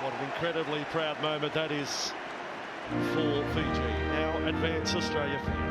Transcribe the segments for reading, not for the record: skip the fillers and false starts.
What an incredibly proud moment that is for Fiji. Now advance Australia fan.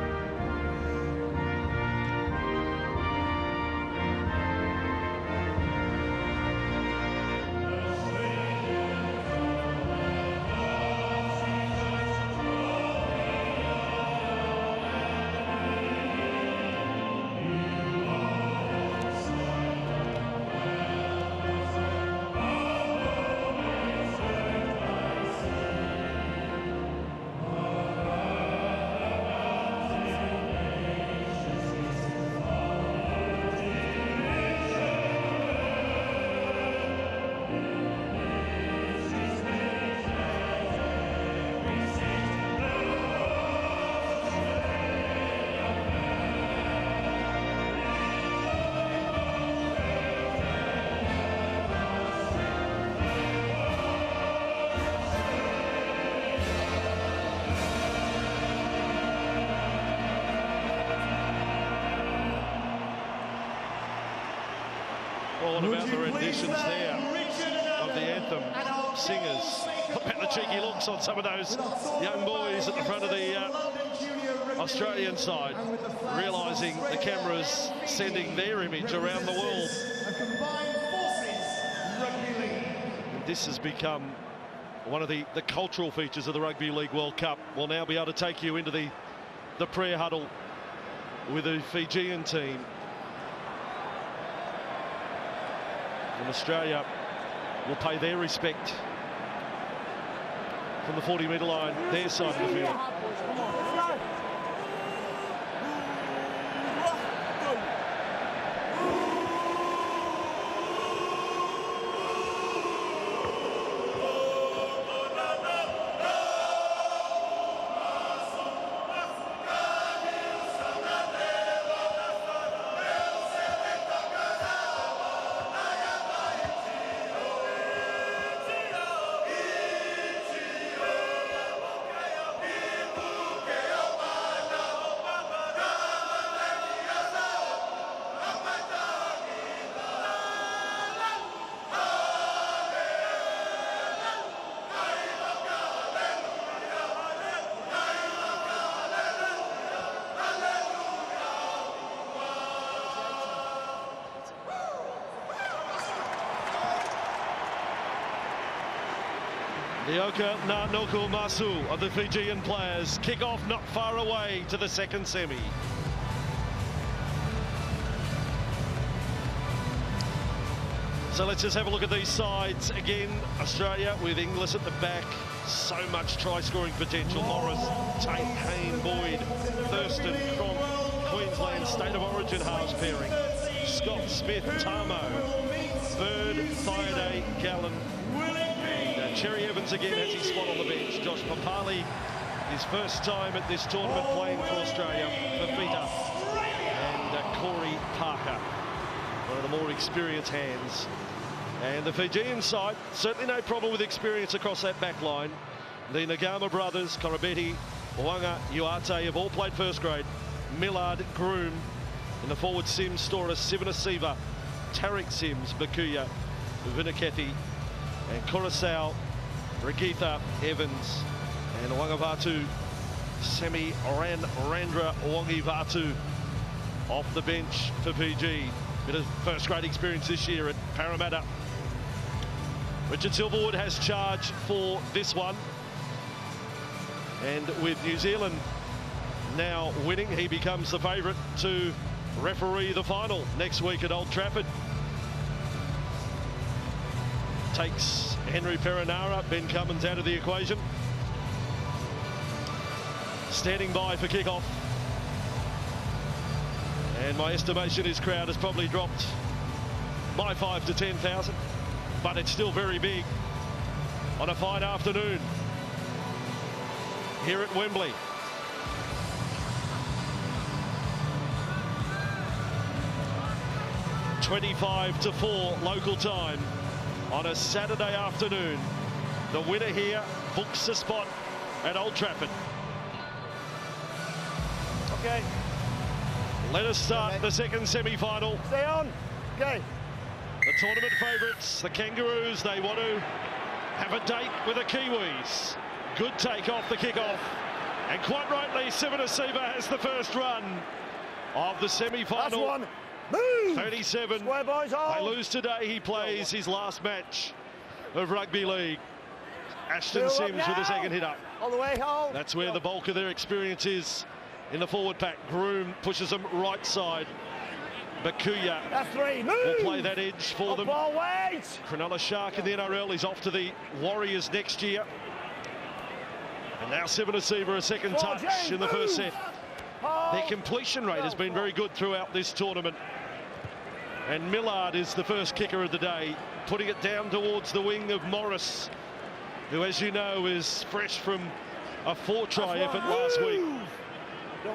What about the renditions there of the anthem? Singers. What about the cheeky looks on some of those young boys at the front of the Australian side, realising the cameras sending their image around the world. And this has become one of the cultural features of the Rugby League World Cup. We'll now be able to take you into the prayer huddle with the Fijian team. And Australia will pay their respect from the 40-metre line, their side of the field. The Oka Noku Masu of the Fijian players kick off not far away to the second semi. So let's just have a look at these sides again. Australia with Inglis at the back. So much try-scoring potential. Morris, Tate, Hayne, Boyd, Thurston, Cronk, Queensland State of Origin halves pairing. Scott, Smith, Tamo, Bird, Thaiday, Gallen. Cherry Evans again has his spot on the bench. Josh Papali, his first time at this tournament playing for Australia. Fafita and Corey Parker, one of the more experienced hands. And the Fijian side, certainly no problem with experience across that back line. The Nagama brothers, Korobeti, Wanga, Uate have all played first grade. Millard, Groom, in the forward Sims, Storis, Sivanasiva, Tarek Sims, Bakuya, Vinikethi, and Coruscant, Regitha, Evans, and Wangavatu, Semi Randra Wangivatu off the bench for Fiji. Bit of first grade experience this year at Parramatta. Richard Silverwood has charge for this one. And with New Zealand now winning, he becomes the favourite to referee the final next week at Old Trafford. Takes Henry Perenara, Ben Cummins out of the equation. Standing by for kickoff. And my estimation, his crowd has probably dropped by 5 to 10,000, but it's still very big on a fine afternoon here at Wembley. (25-4) local time on a Saturday afternoon. The winner here books a spot at Old Trafford. Okay. Let us start the second semi-final. Stay on. Okay. The tournament favourites, the Kangaroos, they want to have a date with the Kiwis. Good take off the kick-off. And quite rightly, Sivanasiva has the first run of the semi-final. 37. They lose today. He plays his last match of rugby league. Ashton Sims with the second hit up. On the way home. That's where the bulk of their experience is in the forward pack. Groom pushes them right side. Bakuya will play that edge for them. Cronulla Shark in the NRL is off to the Warriors next year. And now Sivanasiva a second touch in the first set. Their completion rate has been very good throughout this tournament. And Millard is the first kicker of the day, putting it down towards the wing of Morris, who, as you know, is fresh from a 4-try effort last week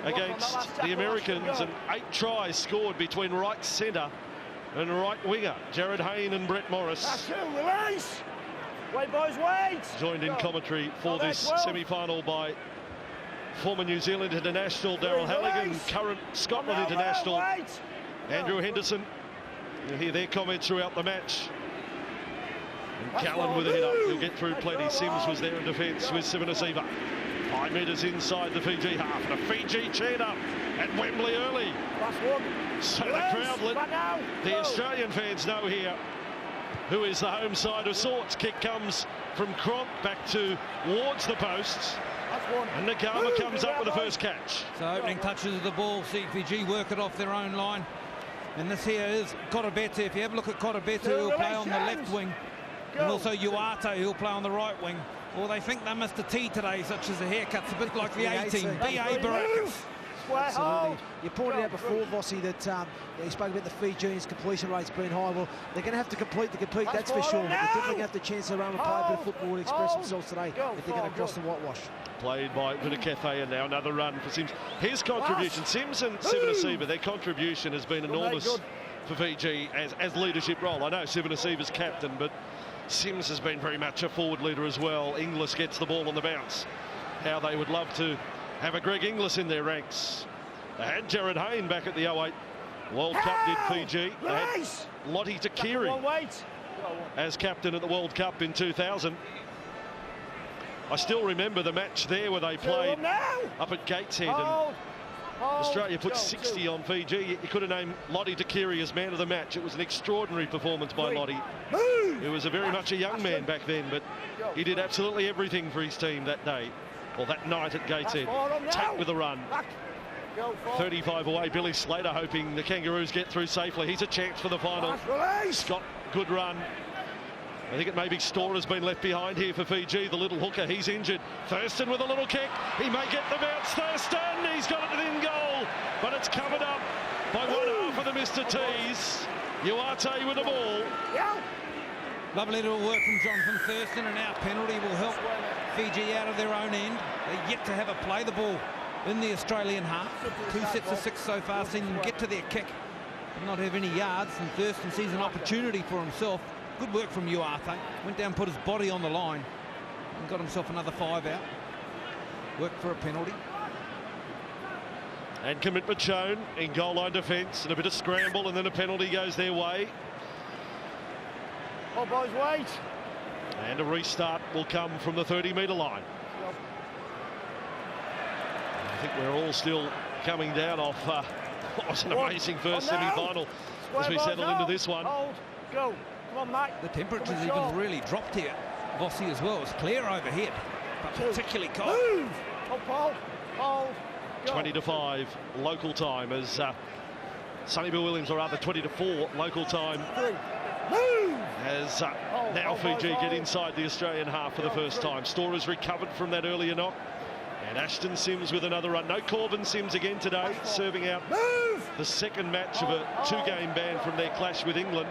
against the Americans, and 8 tries scored between right centre and right winger Jared Hayne and Brett Morris. Wait, boys, wait! Joined in commentary for this semi-final by former New Zealand international Daryl Halligan, current Scotland international Andrew Henderson. You'll hear their comments throughout the match. And Callan with a hit up, he'll get through plenty. Sims was there in defence with Sivanasiva. 5 metres inside the Fiji half, and a Fiji chant up at Wembley early. So the crowd let the Australian fans know here who is the home side of sorts. Kick comes from Cronk back towards the posts. And Nagama comes up with the first catch. So opening touches of the ball, see Fiji work it off their own line. And this here is Korobetu. If you have a look at Korobetu, he'll play on the left wing. And also Uata, who'll play on the right wing. Or they think they missed a T today, such as the haircut's a bit like the A-team. B.A. Baracus. Absolutely. You pointed out before, Vossi, that you spoke about the Fijians' completion rates being high. Well, they're going to have to compete, that's for sure. But they're definitely going to have to chance around and play a bit of football and express themselves today if they're going to cross the whitewash. Played by Vinakethe, and now another run for Sims. His contribution, Sims and Sivanasiva, their contribution has been enormous for Fiji as leadership role. I know Sivanasiva's captain, but Sims has been very much a forward leader as well. Inglis gets the ball on the bounce. How they would love to have a Greg Inglis in their ranks. They had Jared Hayne back at the 08 World Cup, did Fiji. They had Lottie Takiri as captain at the World Cup in 2000. I still remember the match there where they played up at Gateshead, and Australia put 60 on Fiji. You could have named Lottie Takiri as man of the match. It was an extraordinary performance by Lottie. He was very much a young man back then, but he did absolutely everything for his team that day, or that night at Gateshead. Tate with a run. 35 away, Billy Slater hoping the Kangaroos get through safely. He's a chance for the final. Scott, good run. I think it may be Storr has been left behind here for Fiji. The little hooker, he's injured. Thurston with a little kick. He may get the bounce. Thurston, he's got it within goal, but it's covered up by one half of the Mr. T's. Uate with the ball. Lovely little work from Jonathan Thurston, and our penalty will help Fiji out of their own end. They're yet to have a play the ball in the Australian half. 2 sets of 6 so far, seeing them get to their kick and not have any yards, and Thurston sees an opportunity for himself. Good work from Uate. Went down, put his body on the line and got himself another 5 out. Worked for a penalty. And commitment shown in goal line defence, and a bit of scramble, and then a penalty goes their way. Oh, boys, wait. And a restart will come from the 30-metre line. I think we're all still coming down off what was an amazing first semi-final as we settle into this one. Hold, go. Come on, Mike. The temperature's even really dropped here, Vossi, as well. It's clear overhead, but particularly cold. Move. Hold, hold. 20-5 local time as Sonny Bill Williams, or rather 20-4 local time. As now Fiji get inside the Australian half for the first time. Storr has recovered from that earlier knock. And Ashton Sims with another run. No Corbin Sims again today, serving out the second match of a 2-game ban from their clash with England.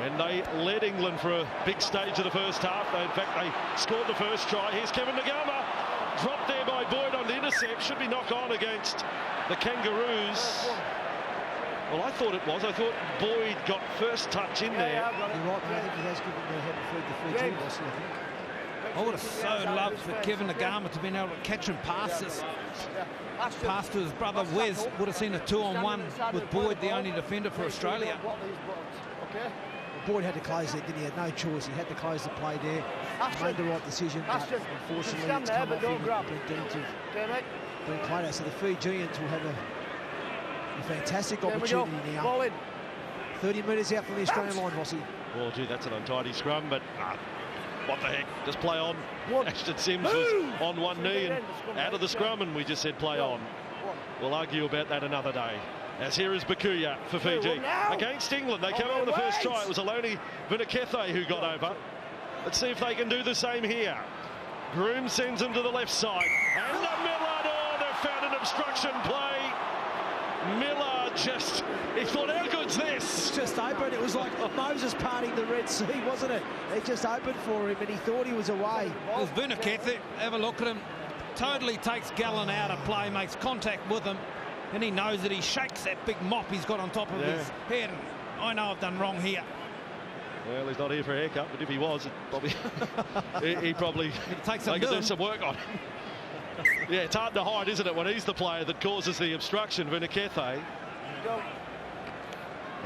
And they led England for a big stage of the first half. In fact, they scored the first try. Here's Kevin Nagama. Dropped there by Boyd on the intercept. Should be knock on against the Kangaroos. Well, I thought it was. I thought Boyd got first touch in there. You're right, I think he has given the head to Fiji, I think. I would have so loved for Kevin Nagama to have been able to catch and pass this. Pass to his brother Wes. Would have seen a 2-on-1 with Boyd, the only defender for Australia. Boyd had to close it, didn't he? He had no choice. He had to close the play there. He made the right decision, but unfortunately it's come off him and been deemed to been played out. So the Fijians will have a fantastic opportunity now. 30 metres out from the Australian line, Rossi. Well, gee, that's an untidy scrum, but what the heck? Just play on. Ashton Sims was on one knee and out of the scrum, and we just said play on. We'll argue about that another day. As here is Bakuya for Fiji. Against England, they came on the first try. It was Aloni Vinakethe who got over. Let's see if they can do the same here. Groom sends him to the left side. And Miller, oh, they've found an obstruction play. Miller just, he thought, how good's this? It's just open. It was like Moses parting the Red Sea, wasn't it? It just opened for him and he thought he was away. It was Vinakethe. Have a look at him. Totally takes Gallen out of play, makes contact with him, and he knows that he shakes that big mop he's got on top of his head. I know I've done wrong here. Well, he's not here for a haircut, but if he was, probably he probably could do some work on him. Yeah, it's hard to hide, isn't it, when he's the player that causes the obstruction, Vinakethe.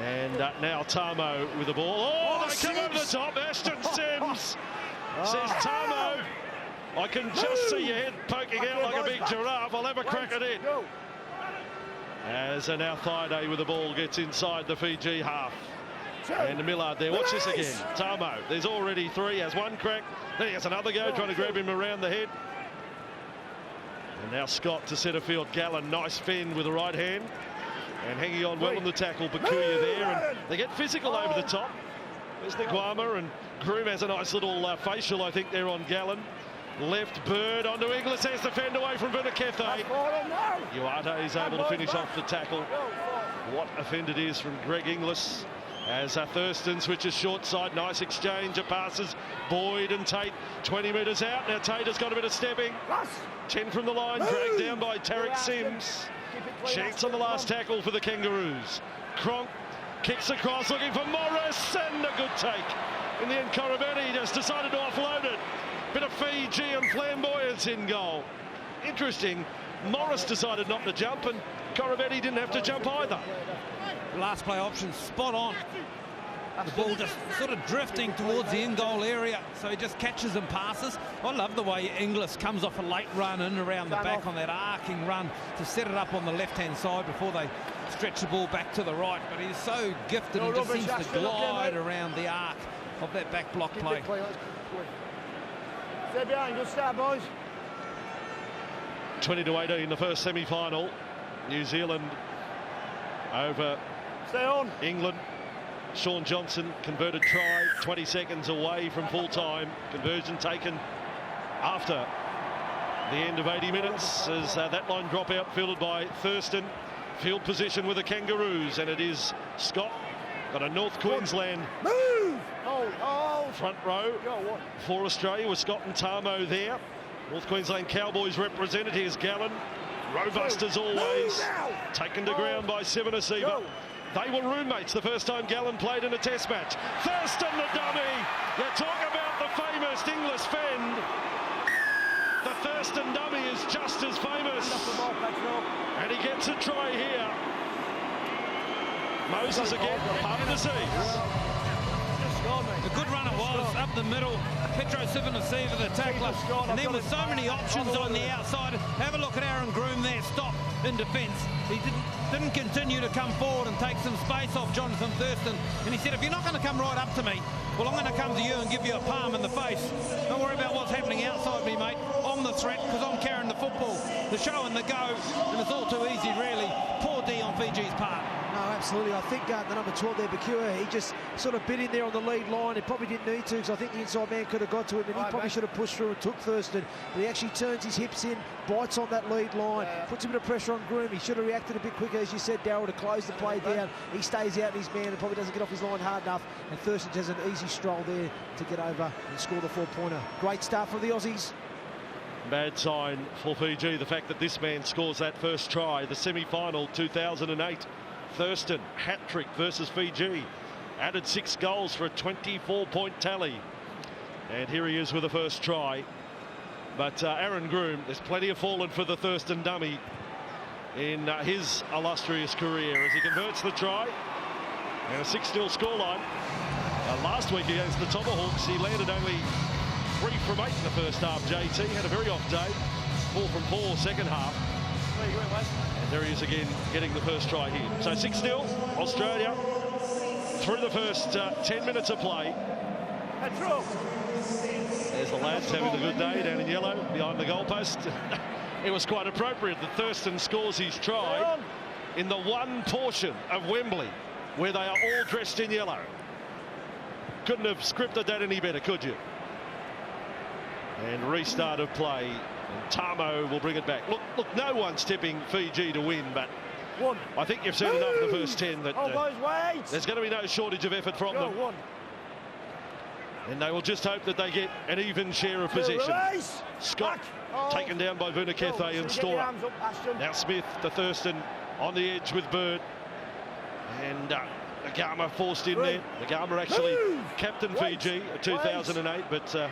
And now Tamo with the ball. Oh, they come over the top. Ashton Sims says, Tamo, I can just see your head poking out like a big giraffe. I'll have a crack at it. As now Thaiday with the ball gets inside the Fiji half. And Millard there. Watch this again. Tamo, there's already three. Has one crack. Then he has another go, trying to grab him around the head. And now Scott to centre field. Gallen, nice fend with the right hand. And hanging on well on the tackle. Bakuya there. And they get physical over the top. There's Nguama, and Groom has a nice little facial, I think, there on Gallen. Left Bird onto Inglis, has the fend away from Vinakethe. Uate is able to finish off the tackle. What a fend it is from Greg Inglis. As Thurston switches short side, nice exchange of passes. Boyd and Tate 20 metres out. Now Tate has got a bit of stepping. 10 from the line, dragged down by Tariq Sims. Chance on the last tackle for the Kangaroos. Cronk kicks across, looking for Morris, and a good take. In the end, Koroibete just decided to offload it. Bit of Fijian flamboyance in goal. Interesting, Morris decided not to jump, and Koroibete didn't have to jump either. Last play option, spot on. The ball just sort of drifting towards the in-goal area, so he just catches and passes. I love the way Inglis comes off a late run in around the back on that arcing run to set it up on the left-hand side before they stretch the ball back to the right. But he's so gifted and just seems to glide around the arc of that back block play. Stay behind, good start, boys. 20-18 in the first semi-final. New Zealand over England. Sean Johnson converted try, 20 seconds away from full time. Conversion taken after the end of 80 minutes as that line drop out fielded by Thurston. Field position with the Kangaroos, and it is Scott. Got a North Queensland front row for Australia with Scott and Tamo there. North Queensland Cowboys representatives Gallen. Robust as always. Taken to ground by Seven Asiva. They were roommates the first time Gallen played in a test match. Thurston the dummy. You talk about the famous Inglis fend. The Thurston dummy is just as famous. And he gets a try here. Moses again, part of the seas. A good run it was, up the middle. Petro Sivanasiva, the tackler. And then with so many options on the outside, have a look at Aaron Groom there, stop in defence. He didn't continue to come forward and take some space off Jonathan Thurston. And he said, if you're not going to come right up to me, well, I'm going to come to you and give you a palm in the face. Don't worry about what's happening outside me, mate. I'm the threat because I'm carrying the football, the show and the go. And it's all too easy, really. Poor D on Fiji's part. No, absolutely. I think the number 12 there, Bakuya, he just sort of bit in there on the lead line. He probably didn't need to because I think the inside man could have got to him, and he probably should have pushed through and took Thurston. But he actually turns his hips in, bites on that lead line, puts a bit of pressure on Groom. He should have reacted a bit quicker, as you said, Darryl, to close the play down. He stays out in his man and probably doesn't get off his line hard enough. And Thurston has an easy stroll there to get over and score the 4-pointer. Great start for the Aussies. Bad sign for Fiji, the fact that this man scores that first try, the semi-final 2008. Thurston, hat-trick versus Fiji. Added 6 goals for a 24-point tally. And here he is with the first try. But Aaron Groom, there's plenty of fallen for the Thurston dummy in his illustrious career as he converts the try. And a 6-0 scoreline. last week against the Tomahawks, he landed only 3 from 8 in the first half. JT had a very off day, 4 from 4 second half. And there he is again, getting the first try here. So 6-0, Australia through the first 10 minutes of play. There's the lads having a good day down in yellow behind the goalpost. It was quite appropriate that Thurston scores his try in the one portion of Wembley where they are all dressed in yellow. Couldn't have scripted that any better, could you? And restart of play, and Tamo will bring it back. Look, no one's tipping Fiji to win, but I think you've seen enough in the first 10 that there's going to be no shortage of effort from them. And they will just hope that they get an even share of possession. Scott taken down by Vunakethe and Stora. Now Smith to Thurston on the edge with Bird. And Nagama forced in there. Nagama actually captained Fiji in 2008, but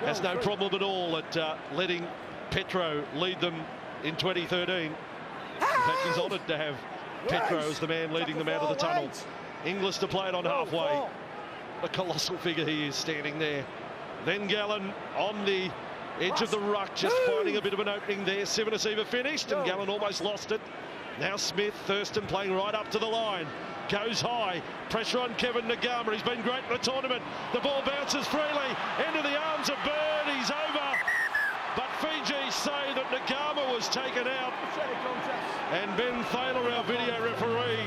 has no problem at all at letting Petro lead them in 2013. In fact, he's honoured to have Petro as the man leading them out of the tunnel. Inglis to play it on halfway. A colossal figure he is standing there. Then Gallen on the edge of the ruck, just finding a bit of an opening there. Sivanasiva finished, and Gallen almost lost it. Now Smith, Thurston playing right up to the line. Goes high, pressure on Kevin Nagama. He's been great in the tournament. The ball bounces freely into the arms of Bird. He's over. But Fiji say that Nagama was taken out. And Ben Thaler, our video referee,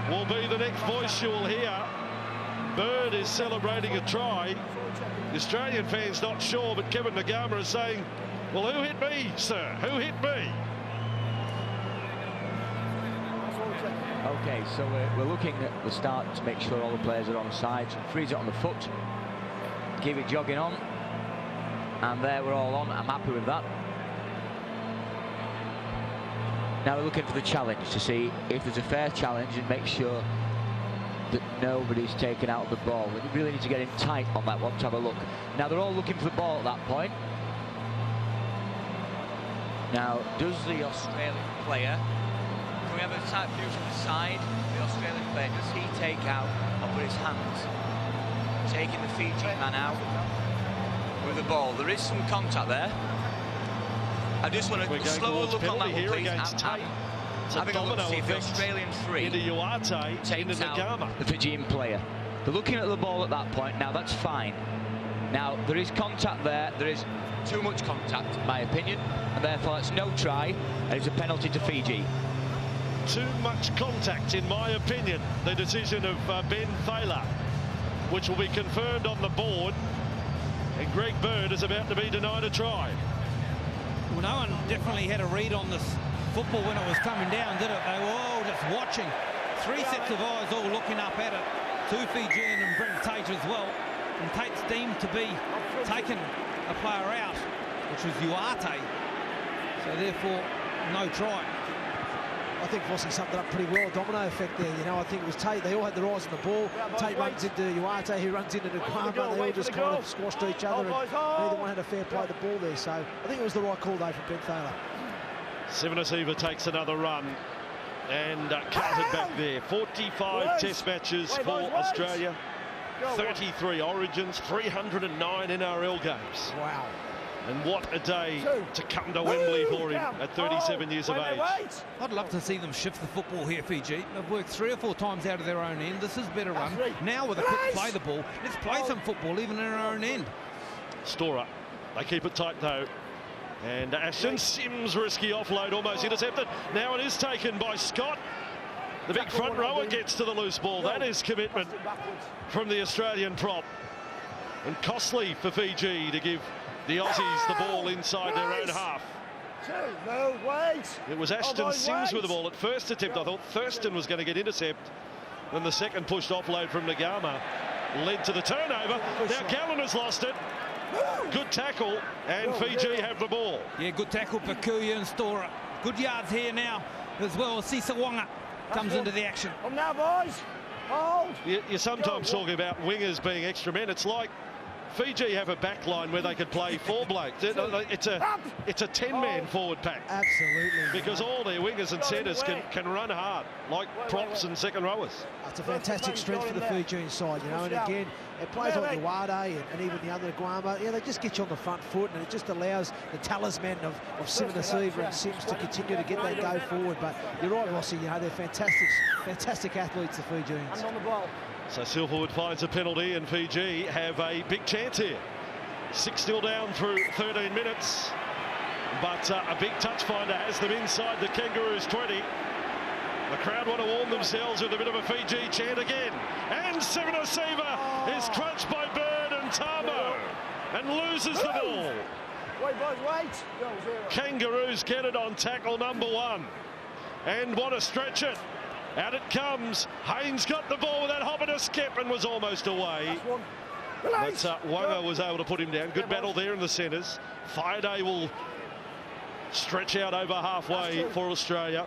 will be the next voice you will hear. Bird is celebrating a try. The Australian fans not sure, but Kevin Nagama is saying, well, who hit me, sir? Who hit me? Okay, so we're looking at the start to make sure all the players are on side. Freeze it on the foot, keep it jogging on, and there we're all on. I'm happy with that. Now we're looking for the challenge to see if there's a fair challenge and make sure that nobody's taken out of the ball. We really need to get in tight on that one to have a look. Now they're all looking for the ball at that point. Now, does the Australian player, can we have a tight view from the side? The Australian player, does he take out and put his hands, taking the Fiji man out with the ball? There is some contact there. I just want to slow look on that one, please. Having a look to see if the Australian three into Uarte, takes out the Fijian player. They're looking at the ball at that point. Now that's fine. Now there is contact there. There is too much contact, in my opinion, and therefore it's no try, and it's a penalty to Fiji. Too much contact, in my opinion. The decision of Ben Thaler, which will be confirmed on the board, and Greg Bird is about to be denied a try. Well, no one definitely had a read on this football when it was coming down, did it? They were all just watching. 3 sets of eyes all looking up at it. 2 Fijian and Brent Tate as well. And Tate's deemed to be taking a player out, which was Uarte. So therefore, no try. I think Vossi summed it up pretty well. Domino effect there, you know. I think it was Tate. They all had their eyes on the ball. Tate runs into Uarte, who runs into Nagama. They all just kind of squashed each other, and neither one had a fair play at the ball there. So I think it was the right call, though, from Ben Thaler. Sivanasiva takes another run and counted back there. 45 test matches for Australia, 33 origins, 309 NRL games. Wow. And what a day to come to Wembley for him at 37 years of age. I'd love to see them shift the football here, Fiji. They've worked 3 or 4 times out of their own end. This is better run. Now with a quick play the ball, let's play some football even in our own end. Stora, they keep it tight though. And Ashton Sims, risky offload, almost intercepted. Now it is taken by Scott. The big front rower gets to the loose ball. That is commitment from the Australian prop. And costly for Fiji to give the Aussies the ball inside their own half. It was Ashton Sims with the ball at first attempt. I thought Thurston was going to get intercept. Then the second pushed offload from Nagama led to the turnover. Now Gallen has lost it. Good tackle, and Fiji have the ball. Yeah, good tackle, Pakuya and Stora. Good yards here now as well. Sisawanga comes into the action. Now, boys. Hold. You're sometimes talking about wingers being extra men. It's like Fiji have a back line where they could play 4 blokes. It's a 10-man forward pack. Absolutely. Because all their wingers and centres can run hard, like props and second rowers. That's a fantastic strength for the Fijian side, you know, and again, it plays like Wade and even the other Guama. Yeah, they just get you on the front foot, and it just allows the talisman of Sivanasiva and Sims to continue to get that go forward. But you're right, Rossi, you know, they're fantastic athletes, the Fijians. And on the ball. So Silverwood finds a penalty, and Fiji have a big chance here. 6-0 down through 13 minutes. But a big touch finder has them inside the Kangaroos 20. The crowd want to warm themselves with a bit of a Fiji chant again. And Sivanasiva is crunched by Bird and Tamo and loses the ball. Wait, boys, wait. Go, 0. Kangaroos get it on tackle number 1. And want to stretch it. Out it comes. Haynes got the ball with that hop and a skip and was almost away. But Wonga was able to put him down. Good battle there in the centres. Fireday will stretch out over halfway for Australia.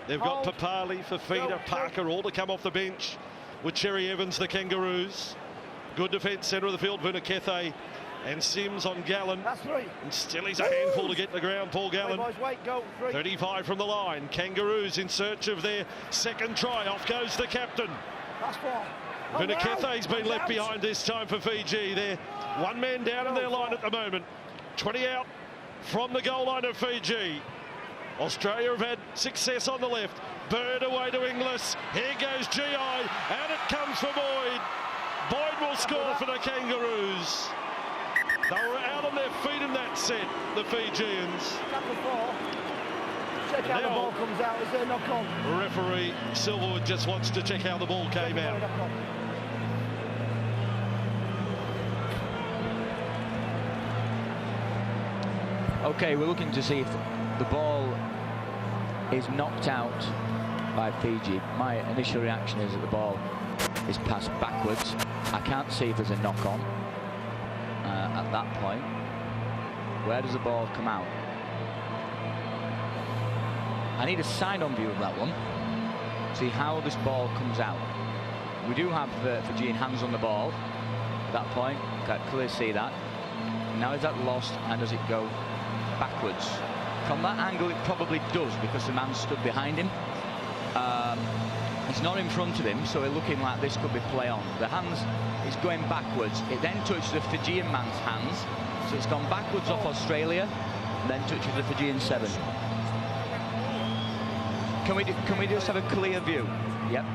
They've got Papali, Fafita, Parker all to come off the bench with Cherry Evans, the Kangaroos. Good defence, centre of the field, Vunakethe and Sims on Gallen. And still he's a handful to get the ground, Paul Gallen. 35 from the line. Kangaroos in search of their second try. Off goes the captain. Vunakethe's been left behind this time for Fiji. They're 1 man down in their line at the moment. 20 out from the goal line of Fiji. Australia have had success on the left. Bird away to Inglis. Here goes GI, and it comes for Boyd. Boyd will score for the Kangaroos. They were out on their feet in that set, the Fijians. Check how the ball comes out. Is there a knock on? Referee Silverwood just wants to check how the ball came out. Okay, we're looking to see if the ball is knocked out by Fiji. My initial reaction is that the ball is passed backwards. I can't see if there's a knock-on at that point. Where does the ball come out? I need a side-on view of that one. See how this ball comes out. We do have Fijian hands on the ball at that point. Can't clearly see that. Now is that lost, and does it go backwards? From that angle it probably does, because the man stood behind him. It's not in front of him, so we're looking like this could be play on. The hands is going backwards. It then touches the Fijian man's hands, so it's gone backwards off Australia, and then touches the Fijian 7. Can we just have a clear view? Yep.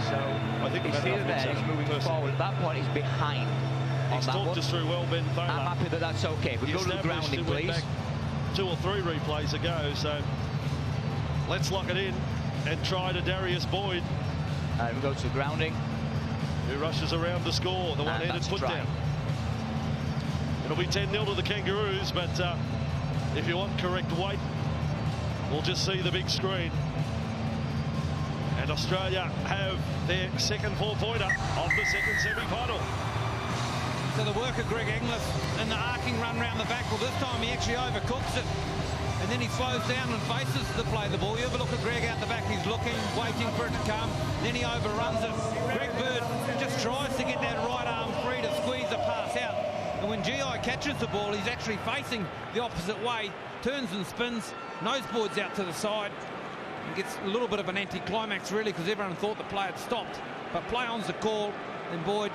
So I think he's here there, he's moving forward. At that point, he's behind. He's talked us through well, Ben Thaler. I'm happy that that's okay. We go to the grounding, please. Back 2 or 3 replays ago, so let's lock it in and try to Darius Boyd. And we go to the grounding. Who rushes around to score, the one-handed put down. It'll be 10-0 to the Kangaroos, but if you want correct weight, we'll just see the big screen. And Australia have their second 4-pointer of the second semi-final. So the work of Greg Inglis and the arcing run round the back. Well, this time he actually overcooks it. And then he slows down and faces to play the ball. You have a look at Greg out the back. He's looking, waiting for it to come. Then he overruns it. Greg Bird just tries to get that right arm free to squeeze the pass out. And when GI catches the ball, he's actually facing the opposite way, turns and spins, noseboards out to the side, and gets a little bit of an anticlimax, really, because everyone thought the play had stopped. But play on's the call, and Boyd,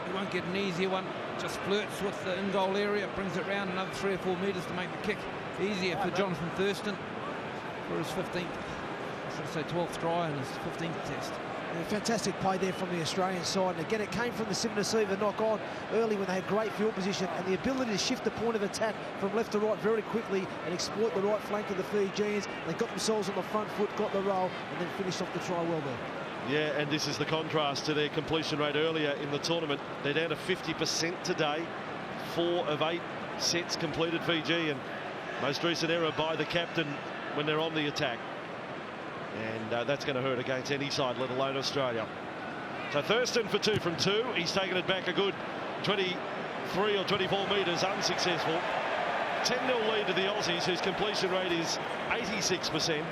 he won't get an easier one, just flirts with the in-goal area, brings it round another 3 or 4 metres to make the kick easier for Jonathan Thurston for his 15th, I should say 12th try and his 15th test. Yeah, fantastic play there from the Australian side, and again it came from the Sivanasiva knock on early when they had great field position and the ability to shift the point of attack from left to right very quickly and exploit the right flank of the Fijians. They got themselves on the front foot, got the roll, and then finished off the try well there. Yeah, and this is the contrast to their completion rate earlier in the tournament. They're down to 50% today. 4 of 8 sets completed, Fiji, and most recent error by the captain when they're on the attack. And that's going to hurt against any side, let alone Australia. So Thurston for 2 from 2. He's taken it back a good 23 or 24 metres, unsuccessful. 10-0 lead to the Aussies, whose completion rate is 86%.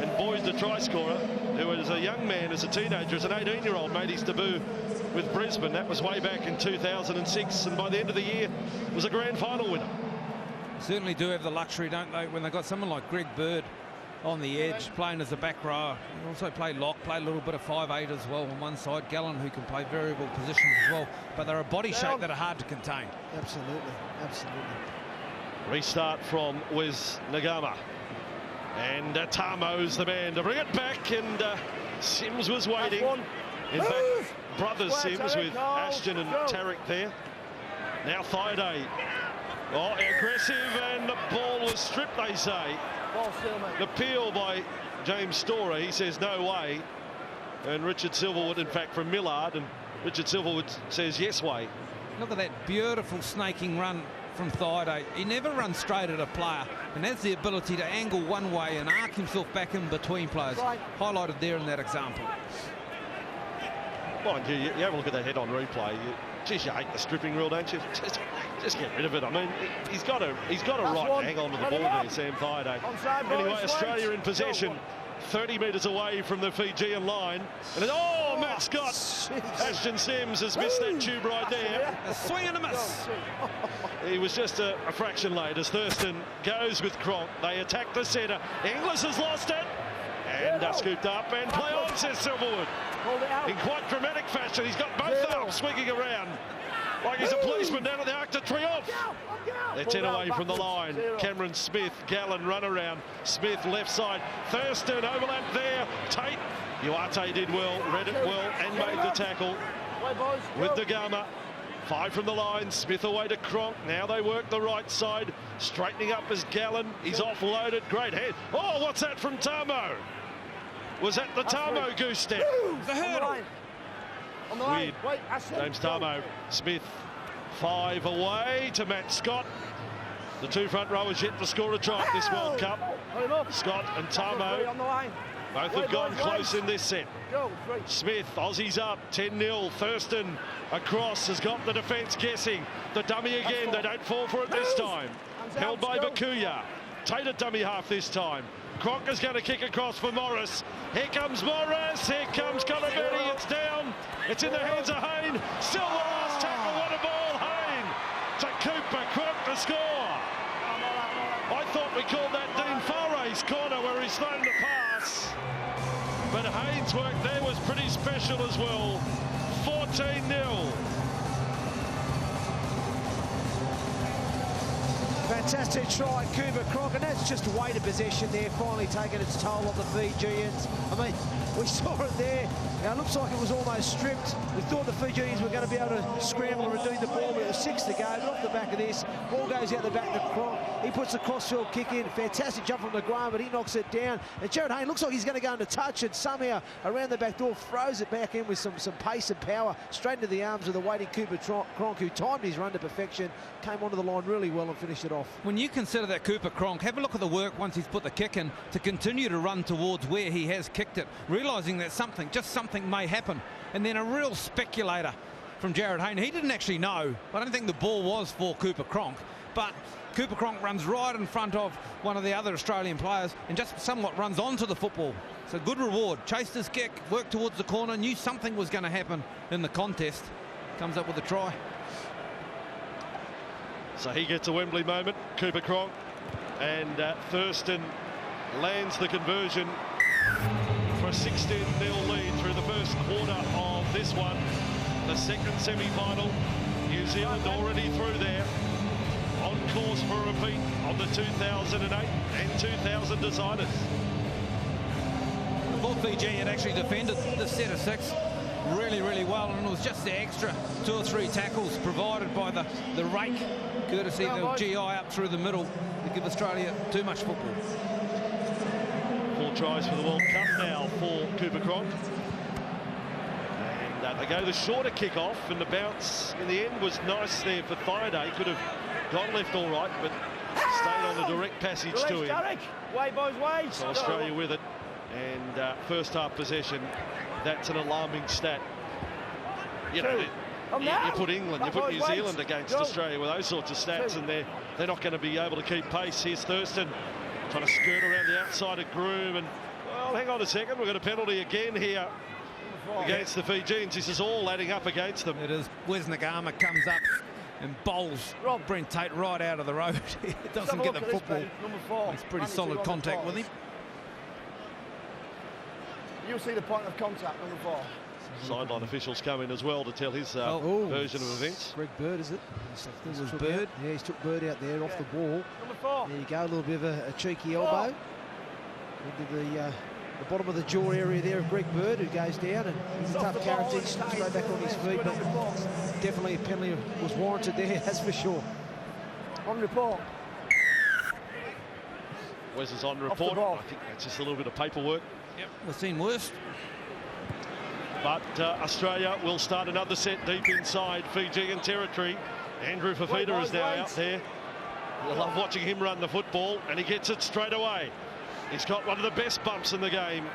And a try scorer who was a young man as a teenager, as an 18-year-old, made his debut with Brisbane. That was way back in 2006, and by the end of the year was a grand final winner. Certainly do have the luxury, don't they, when they've got someone like Greg Bird on the edge, playing as a back row. He also play lock, play a little bit of 5'8" as well on one side. Gallen, who can play variable positions as well. But they're a body shape that are hard to contain. Absolutely, absolutely. Restart from Wes Nagama. And Tamo's the man to bring it back, and Sims was waiting. In fact, brothers Sims with Ashton and Tarek there. Now Thaiday. Oh, aggressive, and the ball was stripped, they say. The appeal by James Storer, he says no way. And Richard Silverwood, in fact, from Millard, and Richard Silverwood says yes way. Look at that beautiful snaking run from Thaiday. He never runs straight at a player and has the ability to angle one way and arc himself back in between players. Highlighted there in that example. Mind you, you have a look at that head-on replay. Geez, you hate the stripping rule, don't you? Just get rid of it. I mean, he's got a right to hang on to the ball there, Sam Thaiday. Anyway, Australia in possession, 30 metres away from the Fijian line. And then, oh, Matt Scott! Ashton Sims has missed that tube right there. A swing and a miss. He was just a fraction late as Thurston goes with Cronk. They attack the centre. Inglis has lost it. And scooped up and play on, says Silverwood. In quite dramatic fashion, he's got both arms swinging around like he's a policeman down at the Arc de Triomphe. They're 10 away from the line. Cameron Smith, Gallen run around. Smith left side. Thurston overlap there. Tate. Uarte did well, read it well, and made the tackle with Nagama. 5 from the line. Smith away to Cronk. Now they work the right side. Straightening up as Gallen. He's offloaded. Great head. Oh, what's that from Tamo? Was that the Tamo goose step? The hurdle. Weird. James Tamo. Smith 5 away to Matt Scott. The 2 front rowers yet to score a try at this World Cup. Scott and Tamo both have gone close in this set. Smith, Aussies up, 10-0. Thurston across, has got the defence guessing. The dummy again, they don't fall for it this time. Held by Bakuya. Tate a dummy half this time. Cronk is going to kick across for Morris. Here comes Morris. Here comes Colobetti. It's down. It's in the hands of Hayne. Still the last tackle. What a ball. Hayne to Cooper. Cronk to score. I thought we called that Dean Fare's corner where he's thrown the pass. But Hayne's work there was pretty special as well. 14-0. Fantastic try, Cooper Cronk, and that's just weighted possession there, finally taking its toll on the Fijians. I mean, we saw it there. Now, it looks like it was almost stripped. We thought the Fijians were going to be able to scramble and redeem the ball, but it was 6 to go. But off the back of this, ball goes out the back to Cronk. He puts the crossfield kick in. Fantastic jump from the ground, but he knocks it down. And Jared Hayne looks like he's going to go into touch, and somehow around the back door throws it back in with some pace and power straight into the arms of the waiting Cooper Cronk, who timed his run to perfection, came onto the line really well and finished it off. When you consider that Cooper Cronk, have a look at the work once he's put the kick in to continue to run towards where he has kicked it, realising that just something may happen. And then a real speculator from Jared Hayne. He didn't actually know. I don't think the ball was for Cooper Cronk, but Cooper Cronk runs right in front of one of the other Australian players and just somewhat runs onto the football. So good reward. Chased his kick, worked towards the corner, knew something was going to happen in the contest. Comes up with a try. So he gets a Wembley moment, Cooper Cronk, and Thurston lands the conversion for a 16-0 lead through the first quarter of this one. The second semi-final, New Zealand already through there, on course for a repeat of the 2008 and 2000 deciders. I thought Fiji had actually defended the set of 6 really, really well, and it was just the extra 2 or 3 tackles provided by the rake, courtesy of the GI up through the middle, to give Australia too much football. 4 tries for the World Cup now for Cooper Cronk. And they go the shorter kick-off, and the bounce in the end was nice there for Thaiday. Could have gone left all right, but stayed on the direct passage to him. Way, boys, way. So Australia with it, and first half possession. That's an alarming stat. You know, you put England, you put New Zealand against Australia with those sorts of stats, and they're not going to be able to keep pace. Here's Thurston trying to skirt around the outside of Groom, and hang on a second. We've got a penalty again here against the Fijians. This is all adding up against them. It is. Wes Nagama comes up and bowls Brent Tate right out of the road. He doesn't get the football. Number 4. It's pretty solid contact with him. You'll see the point of contact, number 4. Sideline officials come in as well to tell his version of events. Greg Bird, is it? It was Bird. Yeah, he's took Bird out there off the ball. Number 4. There you go, a little bit of a cheeky elbow into the bottom of the jaw area there of Greg Bird, who goes down, and he's a tough character. He's straight back on his feet, but definitely a penalty was warranted there, that's for sure. On report. Wes is on report. I think that's just a little bit of paperwork. Yep, we've seen worse. But Australia will start another set deep inside Fijian territory. Andrew Fafita is now out there. I love watching him run the football, and he gets it straight away. He's got one of the best bumps in the game.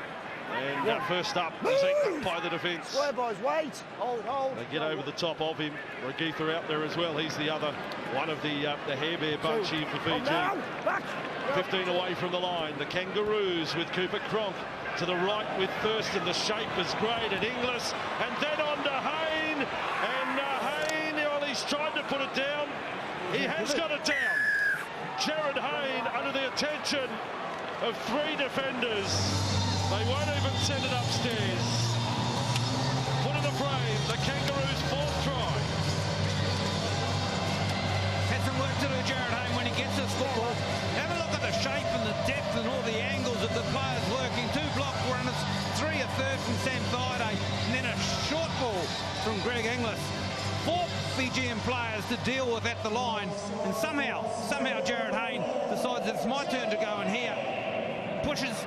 And first up, he's eaten up by the defence. Square boys, wait. Hold. They get over the top of him. Regitha out there as well. He's the other one of the hair bear bunch here for Fiji. Back. 15 away from the line. The Kangaroos with Cooper Cronk to the right with Thurston. The shape is great at Inglis, and then on to Hayne. And Hayne, well, he's tried to put it down. He has got it down. Jared Hayne under the attention of 3 defenders. They won't even send it upstairs. Put in the frame. The Kangaroos' 4th try. Had some work to do, Jared Hayne, when he gets this football. Have a look at the shape and the depth and all the angles of the players working. 2 block runners, 3 a third from Sam Thaiday, and then a short ball from Greg Inglis. 4 Fijian players to deal with at the line, and somehow Jared Hayne decides it's my turn to go in here. Pushes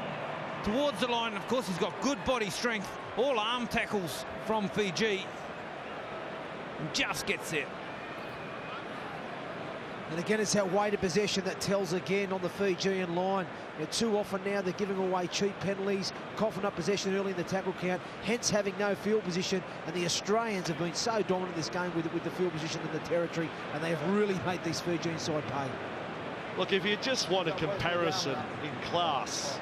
towards the line. Of course, he's got good body strength. All arm tackles from Fiji. And just gets there. And again, it's that weighted possession that tells again on the Fijian line. Too often now they're giving away cheap penalties, coughing up possession early in the tackle count, hence having no field position. And the Australians have been so dominant this game with the field position in the territory, and they have really made this Fijian side pay. Look, if you just want a comparison in class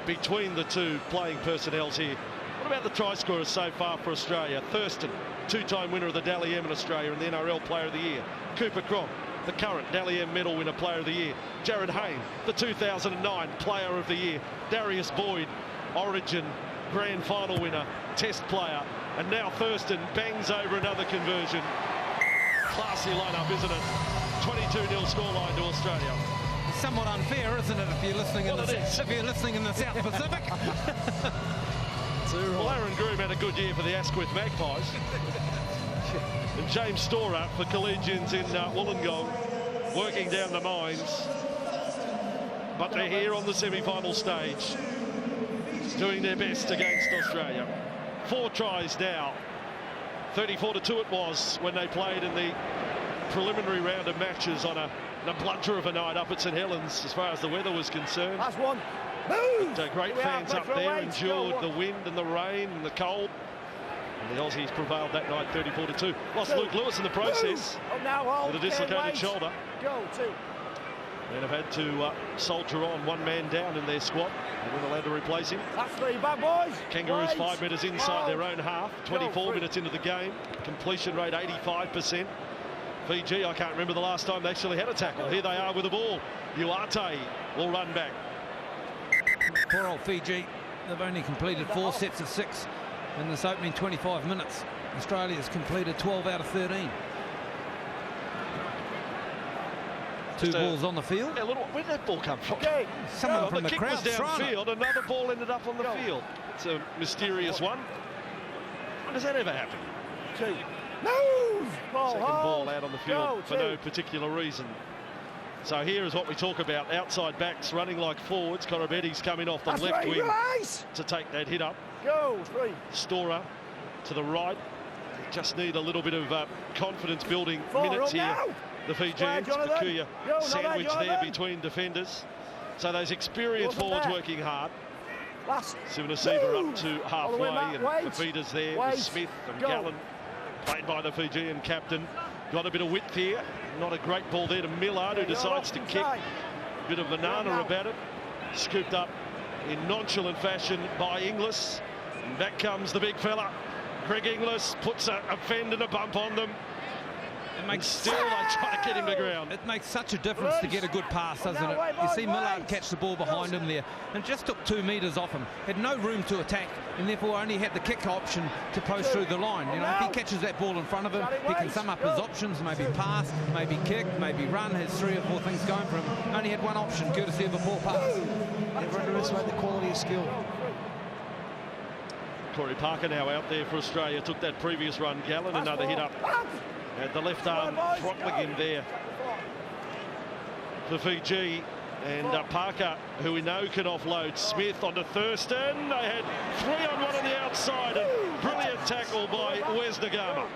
between the two playing personnels here, what about the try scorers so far for Australia? Thurston, 2-time winner of the Dally M in Australia and the NRL Player of the Year. Cooper Cronk, the current Dally M medal winner, Player of the Year. Jared Hayne, the 2009 Player of the Year. Darius Boyd, Origin Grand Final winner, Test player. And now Thurston bangs over another conversion. Classy lineup, isn't it? 22-0 scoreline to Australia. Somewhat unfair, isn't it, if you're listening in the South Pacific? Well, Aaron Groom had a good year for the Asquith Magpies. And James Storer for Collegians in Wollongong, working down the mines. But they're here on the semi-final stage, doing their best against Australia. 4 tries now. 34-2 it was when they played in the preliminary round of matches on a bludger of a night up at St Helens, as far as the weather was concerned. That's one. Move! But, great fans up there endured the wind and the rain and the cold. And the Aussies prevailed that night, 34-2. Lost Luke Lewis in the process with a dislocated shoulder. Go, 2. And have had to soldier on, 1 man down in their squad. They weren't allowed to replace him. That's 3, bad boys. Kangaroos 5 metres inside their own half, 24 minutes into the game. Completion rate 85%. Fiji, I can't remember the last time they actually had a tackle. Here they are with the ball. Uate will run back. Poor old Fiji. They've only completed 4 sets of 6 in this opening 25 minutes. Australia's completed 12 out of 13. 2 balls on the field. Yeah, where did that ball come from? Okay. Someone from the kick crowd was downfield. Another ball ended up on the field. It's a mysterious one. When does that ever happen? 2. Move! Second ball out on the field for no particular reason. So here is what we talk about. Outside backs running like forwards. Korobeti's coming off the left wing to take that hit up. Go, 3. Storer to the right. They just need a little bit of confidence building minutes here. The Fijians, Pakuya sandwiched there between defenders. So those experienced forwards working hard. Sivanasiva up to halfway, and Fafita's there with Smith and Gallen, played by the Fijian captain. Got a bit of width here. Not a great ball there to Millard, who decides to kick. Bit of banana about it. Scooped up in nonchalant fashion by Inglis. And back comes the big fella. Greg Inglis puts a fend and a bump on them. Still they try to get him to ground. It makes such a difference to get a good pass, doesn't it? You see Millard catch the ball behind him there and just took 2 metres off him. Had no room to attack and therefore only had the kick option to post through the line. You know, if he catches that ball in front of him, he can sum up his options, maybe pass, maybe kick, maybe run. Has 3 or 4 things going for him. Only had one option, courtesy of a poor pass. Never underestimate the quality of skill. Corey Parker now out there for Australia. Took that previous run. Gallen another hit up. Had the left arm throttling him there for Fiji. And Parker, who we know can offload Smith onto Thurston. They had 3-on-1 on the outside. And brilliant tackle by Wes Nagama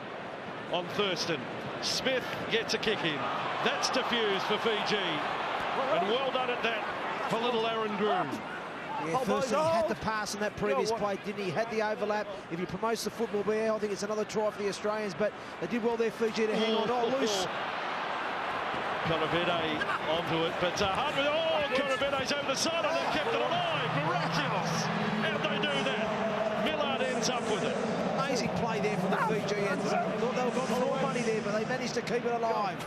on Thurston. Smith gets a kick in. That's diffused for Fiji. And well done at that for little Aaron Groom. Yeah, Thurston, he had the pass in that previous play, didn't he? He had the overlap. If he promotes the football, I think it's another try for the Australians, but they did well there, Fiji, to hang on. Oh, loose. Korobede onto it, but Hartman, Korobede's over the side and they've kept it alive. Miraculous. How'd they do that? Millard ends up with it. Amazing play there from the Fijians. Thought they were going for more money there, but they managed to keep it alive.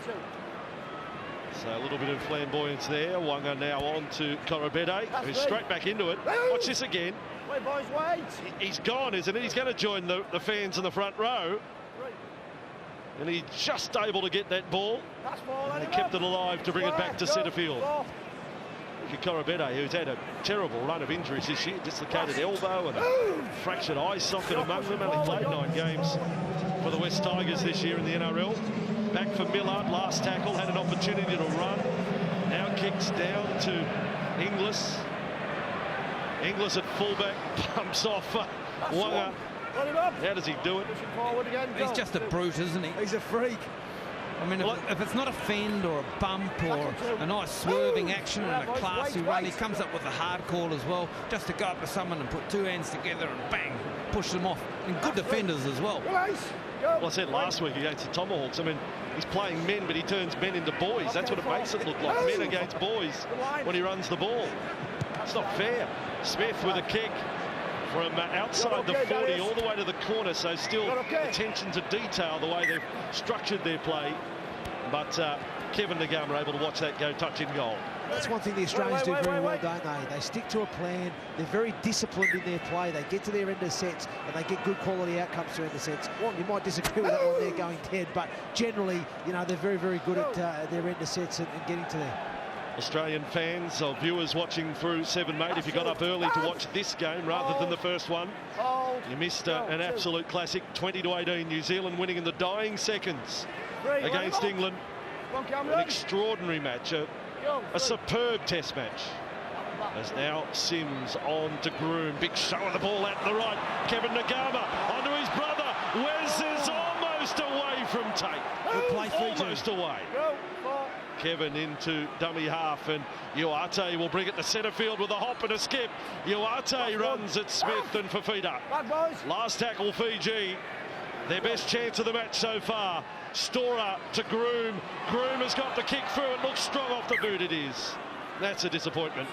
So a little bit of flamboyance there. Wanga now on to Korobede, who's straight back into it. Watch this again. Wait, boys, wait. He's gone, isn't he? He's going to join the fans in the front row. And he's just able to get that ball. And they kept it alive to bring it back to centre field. Korobede, who's had a terrible run of injuries this year, dislocated elbow and a fractured eye socket among them. Only played 9 games for the West Tigers this year in the NRL. Back for Millard, last tackle, had an opportunity to run. Now kicks down to Inglis. Inglis at fullback, pumps off Wanga. How does he do it? He's just a brute, isn't he? He's a freak. I mean, if it's not a fend or a bump or a nice swerving action and a classy run, he comes up with a hard call as well, just to go up to someone and put 2 hands together and bang, push them off. And good defenders as well. Well, I said last week against the Tomahawks, I mean, he's playing men, but he turns men into boys. That's what it makes it look like, men against boys when he runs the ball. It's not fair. Smith with a kick from outside the 40 all the way to the corner, so still attention to detail the way they've structured their play. But Kevin Nagama able to watch that go touch in goal. That's one thing the Australians do very well, don't they? They stick to a plan. They're very disciplined in their play. They get to their end of sets and they get good quality outcomes to end of sets. You might disagree with that one there going Ted, but generally, you know, they're very, very good at their end of sets and getting to there. Australian fans or viewers watching through 7 Mate, if you got up early to watch this game rather than the first one, you missed an absolute classic. 20-18, New Zealand winning in the dying seconds against England. An extraordinary match, a superb test match. As now Sims on to Groom, big show of the ball out to the right. Kevin Nagama onto his brother. Wes is almost away from Tate. Good play, almost away. Kevin into dummy half, and Uate will bring it to centre field with a hop and a skip. Uate runs at Smith and Fafita. Last tackle Fiji. Their best chance of the match so far. Storer to Groom. Groom has got the kick through. It looks strong off the boot. It is. That's a disappointment.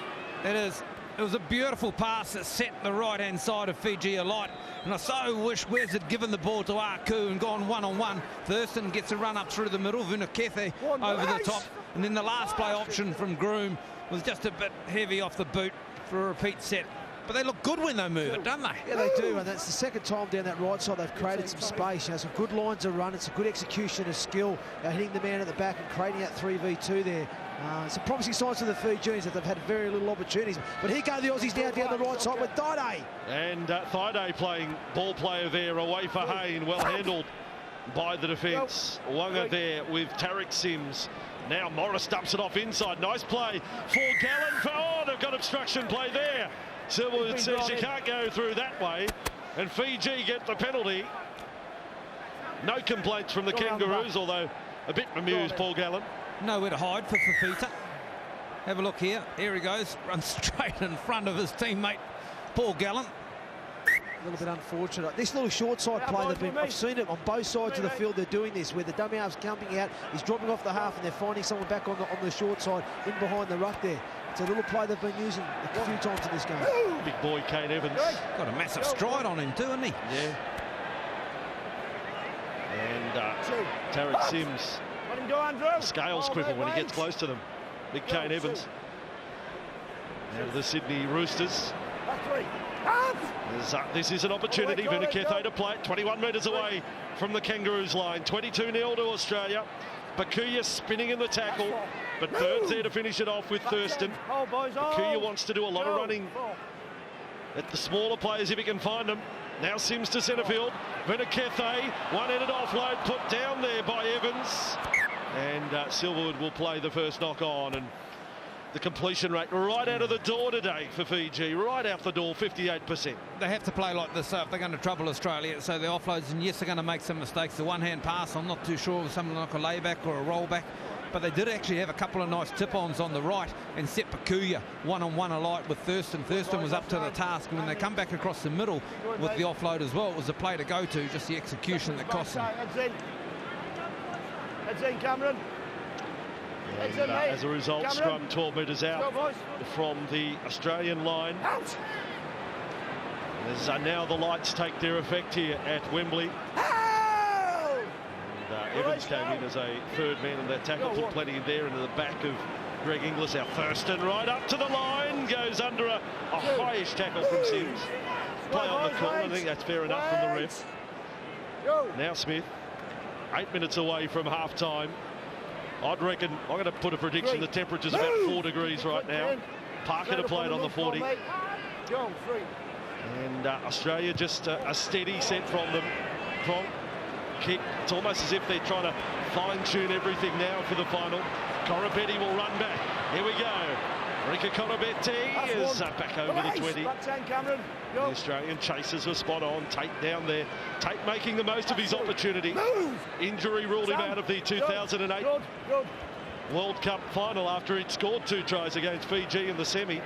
It is. It was a beautiful pass that set the right-hand side of Fiji alight. And I so wish Wes had given the ball to Aku and gone one-on-one. Thurston gets a run up through the middle. Vunakethe over the top. And then the last play option from Groom was just a bit heavy off the boot for a repeat set. But they look good when they move it, don't they? Yeah, they do, and that's the second time down that right side they've created some space. You know, some good lines of run. It's a good execution of skill, hitting the man at the back and creating that 3v2 there. Some promising signs for the Fijians that they've had very little opportunities. But here go the Aussies down the right side with Thaiday. And Thaiday playing ball player there away for Hayne. Well handled by the defence. Wanga there with Tariq Sims. Now Morris dumps it off inside. Nice play for Gallen. Oh, they've got obstruction play there. Silverwood says you can't go through that way. And Fiji get the penalty. No complaints from the Kangaroos, although a bit bemused, Paul Gallen. Nowhere to hide for Fafita. Have a look here. Here he goes. Runs straight in front of his teammate, Paul Gallen. A little bit unfortunate. This little short side play, I've seen it on both sides of the field. They're doing this, where the dummy half's jumping out, he's dropping off the half, and they're finding someone back on the short side, in behind the ruck there. It's a little play they've been using a few times in this game. Big boy Kane Evans. Got a massive stride on him too, hasn't he? Yeah. And Tarek Sims. Let him go, Andrew. Scales quiver when he gets close to them. Big Kane Evans. Now to the Sydney Roosters. This is an opportunity. Venakethe to play it 21 metres away from the Kangaroos line. 22-0 to Australia. Bakuya spinning in the tackle, but Bird's there to finish it off with Thurston. Bakuya wants to do a lot of running at the smaller players if he can find them. Now Sims to centre field. Venakethe, one-handed offload put down there by Evans. And Silverwood will play the first knock on. And the completion rate right out of the door today for Fiji, right out the door, 58%. They have to play like this if they're going to trouble Australia. So the offloads, and yes, they're going to make some mistakes. The one-hand pass, I'm not too sure of something like a layback or a rollback. But they did actually have a couple of nice tip-ons on the right and set Bakuya one-on-one alight with Thurston. Thurston was up to the task. And when they come back across the middle with the offload as well, it was a play to go to, just the execution that cost them. Heads in, Cameron. And as a result, scrum 12 metres out from the Australian line. As now the lights take their effect here at Wembley. And Evans came in as a third man in that tackle, put plenty in there into the back of Greg Inglis. Our Thurston right up to the line, goes under a highish tackle from Sims. Play on the call, I think that's fair enough from the ref. Now Smith, 8 minutes away from half-time. I'd reckon, I'm going to put a prediction, the temperature's about 4 degrees right now. Parker to play it on the 40. And Australia just a steady set from them. Cronk, kick. It's almost as if they're trying to fine-tune everything now for the final. Korobetti will run back. Here we go. Rika Korobetti is back over the 20. The Australian chasers were spot on. Tate down there. Tate making the most of his opportunity. Injury ruled him out of the 2008 World Cup final after he'd scored 2 tries against Fiji in the semi.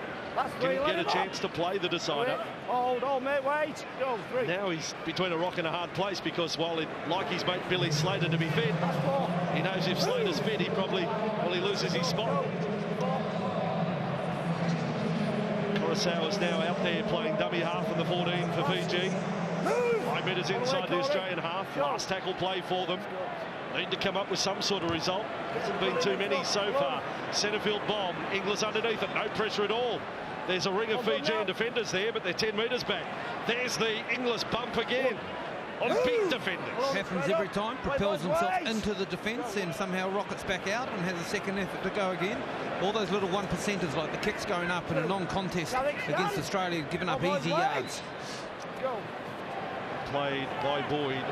Didn't get a chance to play the decider. Hold, mate, wait. Now he's between a rock and a hard place because while he'd like his mate Billy Slater to be fit, he knows if Slater's fit, he loses his spot. Coruscant is now out there playing dummy half in the 14 for Fiji. 5 metres inside the Australian half. Last tackle play for them. Need to come up with some sort of result. Hasn't been too many so far. Centre field bomb. Inglis underneath it. No pressure at all. There's a ring of Fijian defenders there, but they're 10 metres back. There's the Inglis bump again on big defenders. Happens every time. Propels himself into the defence, then somehow rockets back out and has a second effort to go again. All those little 1%ers, like the kicks going up in a non-contest against Australia, giving up easy yards. Played by Boyd.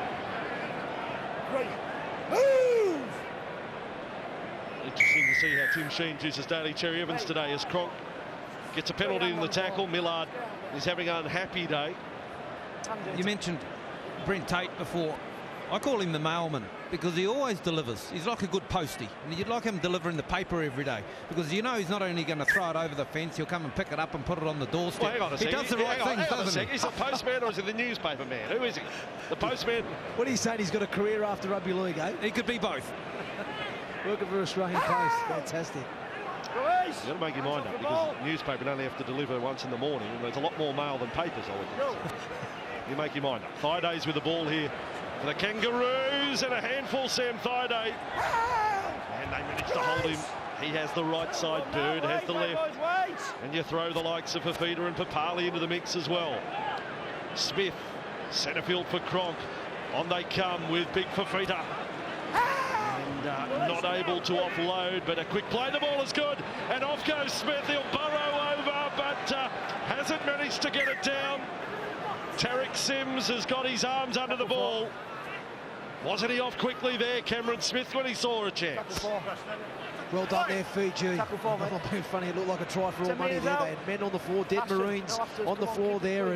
Interesting to see how Tim Sheen uses Daly Cherry Evans today as Cronk gets a penalty in the tackle. Millard is having an unhappy day. You mentioned Brent Tate before. I call him the mailman because he always delivers. He's like a good postie, and you'd like him delivering the paper every day because you know he's not only going to throw it over the fence, he'll come and pick it up and put it on the doorstep. Well, hang on a he second. does the right things, doesn't he? He's a postman or is he the newspaper man? Who is he? The postman? What are you saying? He's got a career after rugby league, eh? He could be both. Working for Australian Post. Fantastic. You've got to make your mind up because the newspaper only have to deliver once in the morning, and there's a lot more mail than papers, I would think. You make your mind up. Thaidays with the ball here for the Kangaroos, and a handful, Sam Thaiday. And they managed to hold him. He has the right side, Bird has the left. And you throw the likes of Fafita and Papali into the mix as well. Smith, centre field for Cronk. On they come with big Fafita. And not able to offload, but a quick play. The ball is good. And off goes Smith. He'll burrow over, but hasn't managed to get it down. Tarek Sims has got his arms under the ball. Wasn't he off quickly there, Cameron Smith, when he saw a chance? Well done there, Fiji. I'm not being funny, it looked like a try for all money there. They had men on the floor, dead Marines on the floor there,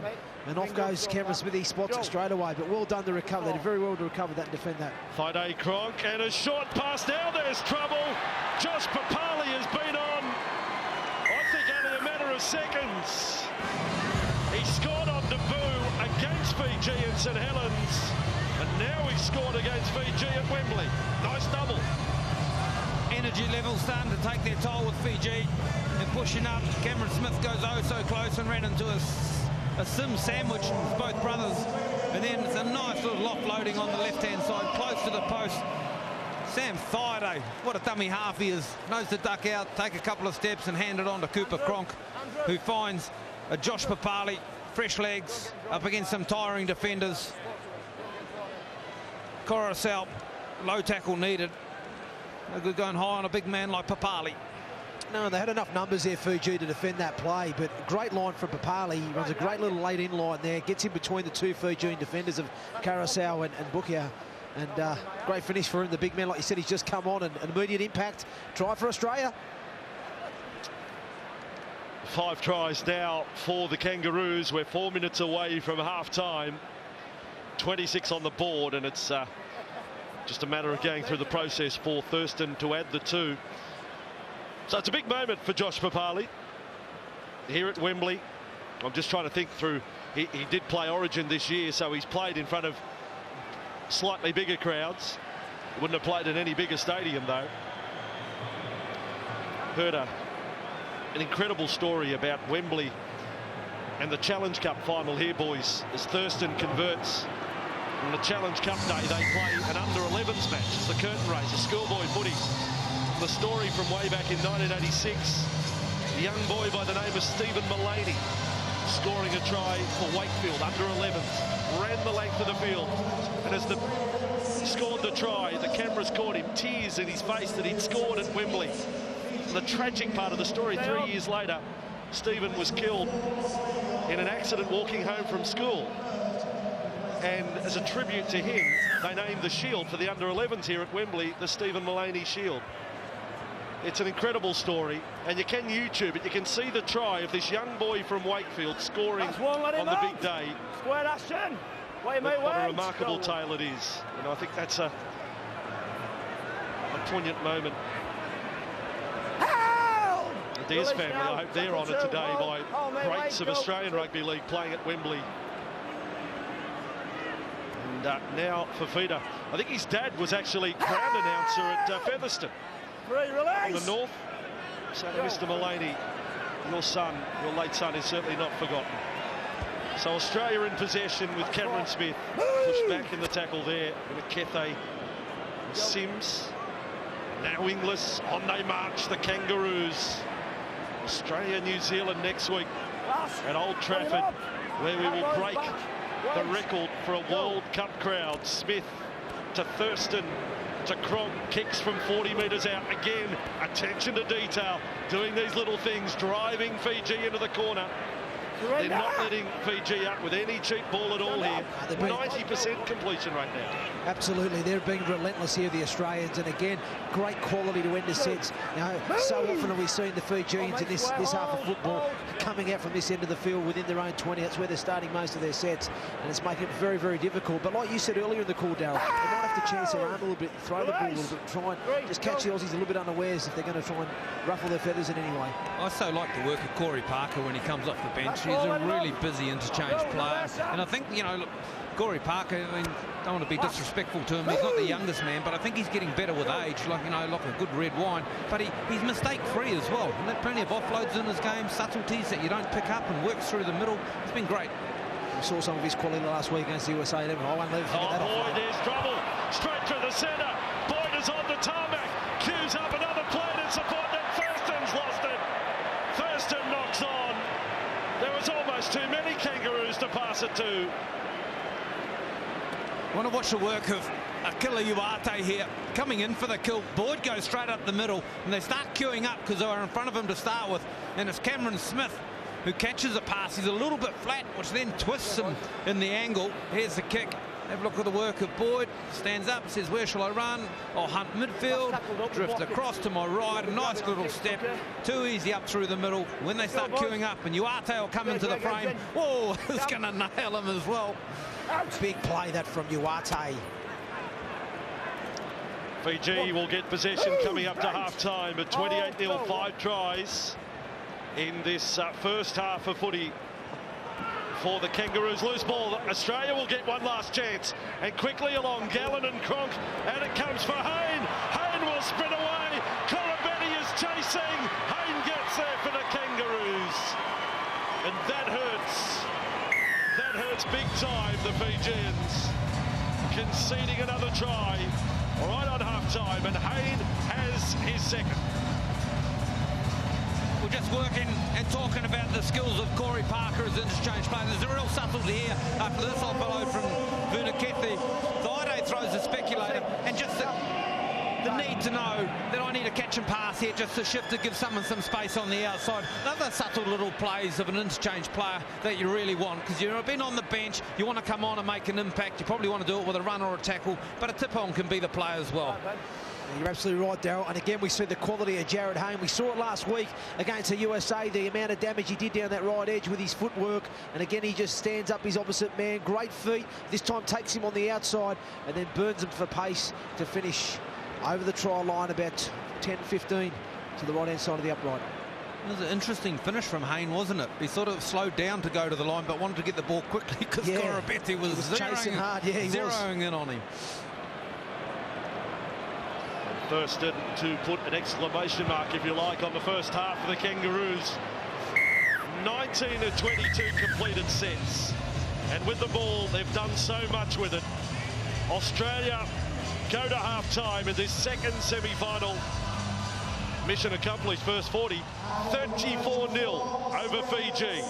and off goes Cameron Smith. He spots it straight away, but well done to recover. They did very well to recover that and defend that. Thaiday Cronk, and a short pass. Now there's trouble. Josh Papali has been on, I think, only a matter of seconds. He scored on debut against Fiji in St Helens, and now he scored against Fiji at Wembley. Nice double. And energy levels starting to take their toll with Fiji. They're pushing up. Cameron Smith goes oh so close and ran into a sim sandwich with both brothers. And then it's a nice little offloading on the left-hand side, close to the post. Sam Thaiday, what a dummy half he is. Knows to duck out, take a couple of steps and hand it on to Cooper Cronk, who finds a Josh Papali, fresh legs, up against some tiring defenders. Coruscant, low tackle needed. No good going high on a big man like Papali. No, they had enough numbers there, Fiji, to defend that play, but great line from Papali. He runs a great little late-in line there, gets in between the two Fijian defenders of Carousel and Bukia. And great finish for him, the big man. Like you said, he's just come on, and an immediate impact. Try for Australia. 5 tries now for the Kangaroos. We're 4 minutes away from half-time. 26 on the board, and it's just a matter of going through the process for Thurston to add the 2. So it's a big moment for Josh Papali here at Wembley. I'm just trying to think through. He did play Origin this year, so he's played in front of slightly bigger crowds. Wouldn't have played in any bigger stadium, though. Heard an incredible story about Wembley and the Challenge Cup final here, boys, as Thurston converts. On the Challenge Cup day, they play an under-11s match. It's the curtain raise, a schoolboy footy. The story from way back in 1986, a young boy by the name of Stephen Mullaney scoring a try for Wakefield, under-11s, ran the length of the field, and as he scored the try, the cameras caught him, tears in his face that he'd scored at Wembley. And the tragic part of the story, 3 years later, Stephen was killed in an accident walking home from school. And as a tribute to him, they named the shield for the under-11s here at Wembley, the Stephen Mullaney Shield. It's an incredible story, and you can YouTube it. You can see the try of this young boy from Wakefield scoring on the big day. Square Ashton. What a remarkable tale it is. And I think that's a poignant moment. The Diaz family, I hope they're honoured today by greats of Australian Rugby League playing at Wembley. And now for Fifita. I think his dad was actually ground announcer at Featherstone in the north. So Mr. Mullaney, your son, your late son, is certainly not forgotten. So Australia in possession with Cameron Smith pushed back in the tackle there with Kethe, Sims. Now Inglis, on they march, the Kangaroos. Australia, New Zealand next week at Old Trafford, where we will break the record for a World Cup crowd. Smith to Thurston to Cronk, kicks from 40 metres out. Again, attention to detail, doing these little things, driving Fiji into the corner. They're not letting Fiji up with any cheap ball at all here. 90% completion rate now. Absolutely, they're being relentless here, the Australians, and again, great quality to end the sets. Now, so often have we seen the Fijians in this half of football coming out from this end of the field within their own 20. That's where they're starting most of their sets, and it's making it very, very difficult. But like you said earlier in the call, Darryl, they might have to chance their arm a little bit, throw the ball a little bit, try and just catch the Aussies a little bit unawares if they're going to try and ruffle their feathers in any way. I so like the work of Corey Parker when he comes off the bench. He's a really busy interchange player, and I think, you know, look, Corey Parker, I mean, don't want to be disrespectful to him, he's not the youngest man, but I think he's getting better with age, like, you know, like a good red wine. But he's mistake-free as well. And there's plenty of offloads in his game, subtleties that you don't pick up, and works through the middle. It's been great. We saw some of his quality last week against the USA 11. I won't leave that off. Boyd, there's trouble. Straight through the centre. Boyd is on the tarmac. Cues up another plate in support. Then Thurston's lost it. Thurston knocks on. There was almost too many Kangaroos to pass it to. I want to watch the work of Akila Uate here, coming in for the kill. Boyd goes straight up the middle, and they start queuing up because they were in front of him to start with. And it's Cameron Smith who catches a pass. He's a little bit flat, which then twists him in the angle. Here's the kick. Have a look at the work of Boyd. Stands up, says, where shall I run? I'll hunt midfield, drift across to my right. A nice little step. Too easy up through the middle. When they start queuing up and Uate will come into the frame, whoa, it's going to nail him as well. Big play that from Uate. Fiji will get possession coming up to half-time at 28-0, 5 tries in this first half of footy for the Kangaroos. Loose ball. Australia will get one last chance, and quickly along Gallen and Cronk, and it comes for Hayne. Hayne will sprint away. chasing. Hayne gets there for the Kangaroos. And that hurts. That hurts big time, the Fijians. Conceding another try right on half-time, and Hayne has his second. We're just working and talking about the skills of Corey Parker as interchange player. There's a real subtlety here after this offload from Vunakethi. Zaide throws a speculator, and just the need to know that I need a catch and pass here just to shift to give someone some space on the outside. Another subtle little plays of an interchange player that you really want, because you've been on the bench, you want to come on and make an impact. You probably want to do it with a run or a tackle, but a tip-on can be the play as well. You're absolutely right, Daryl. And again, we see the quality of Jared Hayne. We saw it last week against the USA, the amount of damage he did down that right edge with his footwork. And again, he just stands up his opposite man. Great feet. This time takes him on the outside and then burns him for pace to finish over the try line about 10-15 to the right-hand side of the upright. It was an interesting finish from Hayne, wasn't it? He sort of slowed down to go to the line, but wanted to get the ball quickly because Koroibete was chasing hard. Yeah, he zeroing in on him. Thurston to put an exclamation mark, if you like, on the first half for the Kangaroos. 19 of 22 completed sets. And with the ball, they've done so much with it. Australia go to half-time in this second semi-final. Mission accomplished, first 40, 34-0 over Fiji.